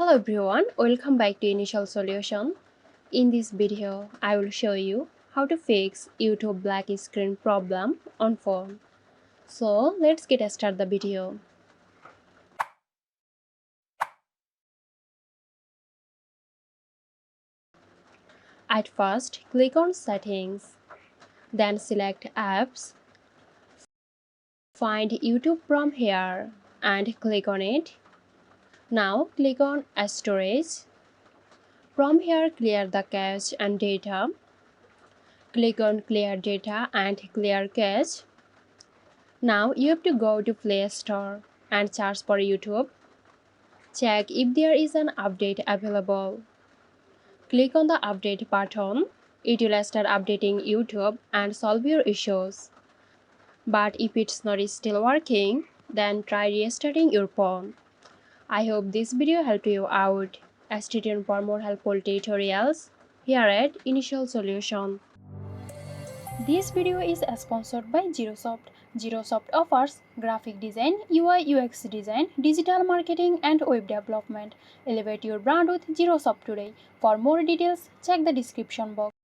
Hello everyone, welcome back to Initial Solution. In this video, I will show you how to fix YouTube black screen problem on phone. So let's get started the video. At first, click on Settings, then select Apps. Find YouTube from here and click on it. Now click on Storage. From here, clear the cache and data. Click on Clear Data and Clear Cache. Now you have to go to Play Store and search for YouTube. Check if there is an update available. Click on the update button. It will start updating YouTube and solve your issues. But if it's not still working, then try restarting your phone. I hope this video helped you out. Stay tuned for more helpful tutorials here at Initial Solution. This video is sponsored by Zerosoft. Zerosoft offers graphic design, UI UX design, digital marketing and web development. Elevate your brand with Zerosoft today. For more details, check the description box.